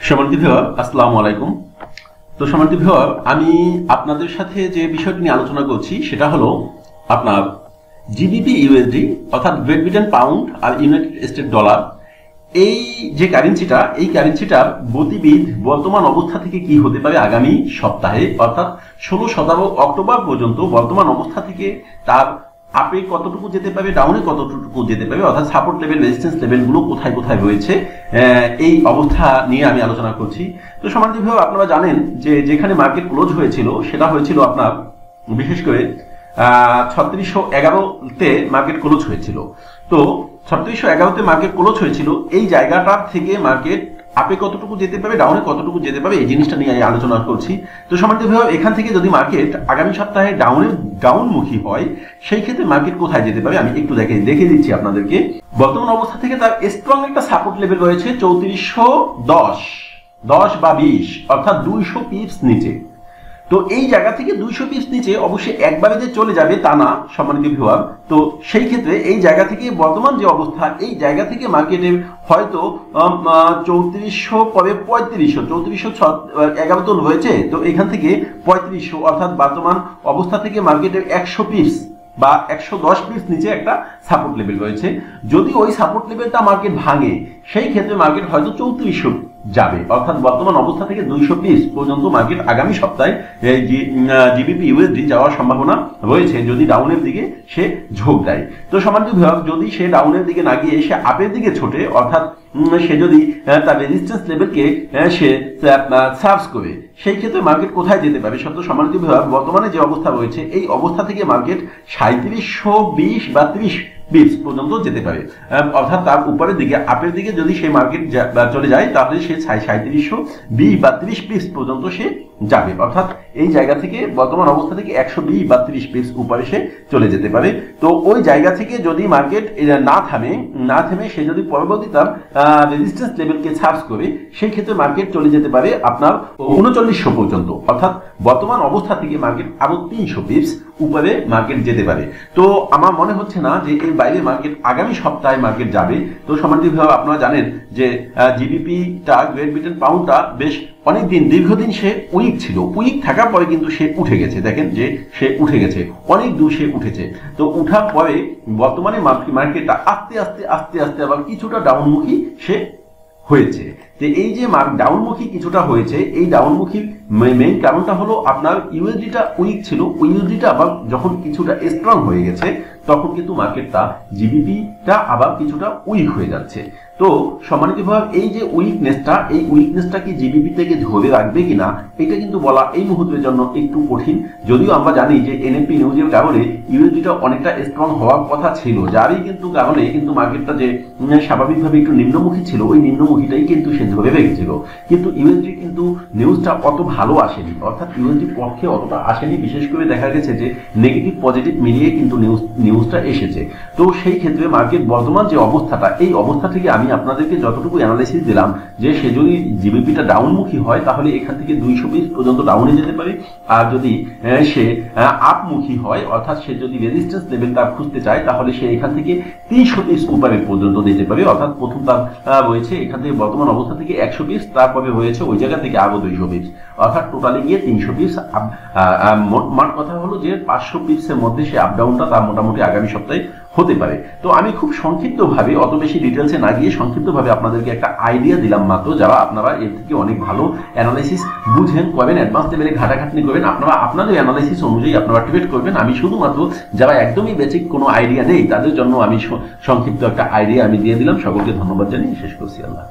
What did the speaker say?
সম্মানিত ভিউয়ার, আসসালামু আলাইকুম। তো সম্মানিত ভিউয়ার, আমি আপনাদের সাথে যে বিষয়টি নিয়ে আলোচনা করছি সেটা হলো আপনার GBP-USD অর্থাৎ গ্রেট ব্রিটেন পাউন্ড আর ইউনাইটেড স্টেট ডলার। এই যে কারেন্সিটা, এই কারেন্সিটার গতিবিধ বর্তমান অবস্থা থেকে কি হতে পারে আগামী সপ্তাহে অর্থাৎ 16-17 অক্টোবর পর্যন্ত বর্তমান অবস্থা থেকে তার আপে কতটুকু যেতে পারে, ডাউনে কতটুকু যেতে পারে, অর্থাৎ সাপোর্ট লেভেল, রেজিস্ট্যান্স লেভেলগুলো কোথায় কোথায় রয়েছে, এই অবস্থা নিয়ে আমি আলোচনা করছি। তো সম্মানিত ভাবে আপনারা জানেন যে যেখানে মার্কেট ক্লোজ হয়েছিল সেটা হয়েছিল আপনার বিশেষ করে 3611-তে মার্কেট ক্লোজ হয়েছিল। তো 3611-তে মার্কেট ক্লোজ হয়েছিল, এই জায়গাটার থেকে মার্কেট আপে কতটুকু যেতে পারে, ডাউনে কতটুকু যেতে পারে, এই জিনিসটা নিয়ে আলোচনা করছি। তো সম্মানিত ভাবে এখান থেকে যদি মার্কেট আগামী সপ্তাহে ডাউনমুখী হয়, সেই ক্ষেত্রে মার্কেট কোথায় যেতে পারে আমি একটু দেখে দিচ্ছি আপনাদেরকে। বর্তমান অবস্থা থেকে তার স্ট্রং একটা সাপোর্ট লেভেল রয়েছে 3410 বা 20 অর্থাৎ 200 পিপস নিচে। তো এই জায়গা থেকে 200 পিপস নিচে অবশ্যই একবারে যে চলে যাবে তা না সম্মানিত ভিউয়ার। তো সেই ক্ষেত্রে এই জায়গা থেকে বর্তমান যে অবস্থা, এই জায়গা থেকে মার্কেটের হয়তো 3400 পরে 3411 তো রয়েছে, তো এখান থেকে 3500 অর্থাৎ বর্তমান অবস্থা থেকে মার্কেটের 100 পিপস বা 110 পিপস নিচে একটা সাপোর্ট লেভেল রয়েছে। যদি ওই সাপোর্ট লেভেলটা মার্কেট ভাঙে, সেই ক্ষেত্রে মার্কেট হয়তো 3400 যাবে, অর্থাৎ বর্তমান অবস্থা থেকে 200 পিপস পর্যন্ত মার্কেট আগামী সপ্তাহে GBP-USD যাওয়ার সম্ভাবনা রয়েছে যদি ডাউনের দিকে সে ঝোঁক দেয়। তো সম্মানিত ভিউয়ার, যদি সে ডাউনের দিকে না গিয়ে সে আপের দিকে ছোটে, অর্থাৎ সে যদি তার রেজিস্ট্যান্স লেভেলকে সে সার্ভ করে, সেই ক্ষেত্রে মার্কেট কোথায় যেতে পারে? সত্য সম্মানিত ভিউয়ার, বর্তমানে যে অবস্থা রয়েছে এই অবস্থা থেকে মার্কেট 3720 বা 30 পিপস পর্যন্ত যেতে পারে, অর্থাৎ তার উপরের দিকে আপের দিকে যদি সেই মার্কেট চলে যায় তাহলে সে 3720 বা 30 পিপস পর্যন্ত সে যাবে, অর্থাৎ এই জায়গা থেকে বর্তমান অবস্থা থেকে 120 বা 30 পিপস উপরে সে চলে যেতে পারে। তো ওই জায়গা থেকে যদি মার্কেট না থেমে সে যদি পরবর্তী তার রেজিস্ট্যান্স লেভেলকে সার্চ করে, সেই ক্ষেত্রে মার্কেট চলে যেতে পারে আপনার 3900 পর্যন্ত, অর্থাৎ বর্তমান অবস্থা থেকে মার্কেট আরো 300 পিপস উপরে মার্কেট যেতে পারে। তো আমার মনে হচ্ছে না যে এর বাইরে মার্কেট আগামী সপ্তাহে মার্কেট যাবে। তো সম্মানিতভাবে আপনারা জানেন যে জিবিপিটা, গ্রেট ব্রিটেন পাউন্ডটা বেশ অনেকদিন দীর্ঘদিন সে উইক ছিল, উইক থাকার পরে কিন্তু সে উঠে গেছে, দেখেন যে সে উঠে গেছে, অনেক দূর সে উঠেছে। তো উঠার পরে বর্তমানে মার্কেটটা আস্তে আস্তে আবার কিছুটা ডাউনমুখী সে হয়েছে। যে এই যে ডাউনমুখী কিছুটা হয়েছে, এই ডাউনমুখীর মেইন কারণটা হলো আপনার ইউএসডিটা উইক ছিল, ইউএসডিটা আবার যখন কিছুটা স্ট্রং হয়ে গেছে তখন কিন্তু মার্কেটটা জিবিপিটা আবার কিছুটা উইক হয়ে যাচ্ছে। তো সম্মানিত ভাবে এই যে উইকনেসটা কি জিবিপি থেকে ধরে রাখবে কিনা এটা কিন্তু বলা এই মুহূর্তের জন্য একটু কঠিন। যদিও আমরা জানি যে এনএফপি নিউজের কারণে ইউএসডিটা অনেকটা স্ট্রং হওয়ার কথা ছিল, যারই কিন্তু কারণে কিন্তু মার্কেটটা যে স্বাভাবিকভাবে একটু নিম্নমুখী ছিল, ওই নিম্নমুখীটাই কিন্তু সে ধরে রেখেছিল। কিন্তু ইউএসডি কিন্তু নিউজটা অত ভালো আসেনি, অর্থাৎ ইউএসডির পক্ষে অতটা আসেনি। বিশেষ করে দেখা গেছে যে নেগেটিভ পজিটিভ মিলিয়ে কিন্তু নিউজটা এসেছে। তো সেই ক্ষেত্রে মার্কেট বর্তমান যে অবস্থাটা, এই অবস্থা থেকে আমি আপনাদেরকে যতটুকু অ্যানালাইসিস দিলাম যে সে যদি জিবিপিটা ডাউনমুখী হয় তাহলে এখান থেকে 200 পিপস পর্যন্ত ডাউনে যেতে পারে, আর যদি সে আপমুখী হয় অর্থাৎ সে যদি রেজিস্ট্যান্স লেভেলটা খুঁজতে চায় তাহলে সে এখান থেকে 300 পিপস উপরে পর্যন্ত যেতে পারে, অর্থাৎ প্রথম তার রয়েছে এখান থেকে বর্তমান অবস্থা থেকে 100 পিপস, তারপরে হয়েছে ওই জায়গা থেকে আরো 200 পিপস, অর্থাৎ টোটালি গিয়ে 300 পিপস। মোট কথা হলো যে 500 পিপসের মধ্যে সে আপ ডাউনটা তার মোটামুটি আগামী সপ্তাহে হতে পারে। তো আমি খুব সংক্ষিপ্তভাবে, অত বেশি ডিটেলসে না গিয়ে সংক্ষিপ্তভাবে আপনাদেরকে একটা আইডিয়া দিলাম মাত্র। যারা আপনারা এর থেকে অনেক ভালো অ্যানালাইসিস বুঝেন, করবেন, অ্যাডভান্স লেভেলে ঘাটাঘাটনি করবেন, আপনারা আপনাদের অ্যানালাইসিস অনুযায়ী আপনারা ট্রেড করবেন। আমি শুধুমাত্র যারা একদমই বেসিক কোনো আইডিয়া নেই তাদের জন্য আমি সংক্ষিপ্ত একটা আইডিয়া আমি দিয়ে দিলাম। সকলকে ধন্যবাদ জানিয়ে শেষ করছি। আল্লাহ।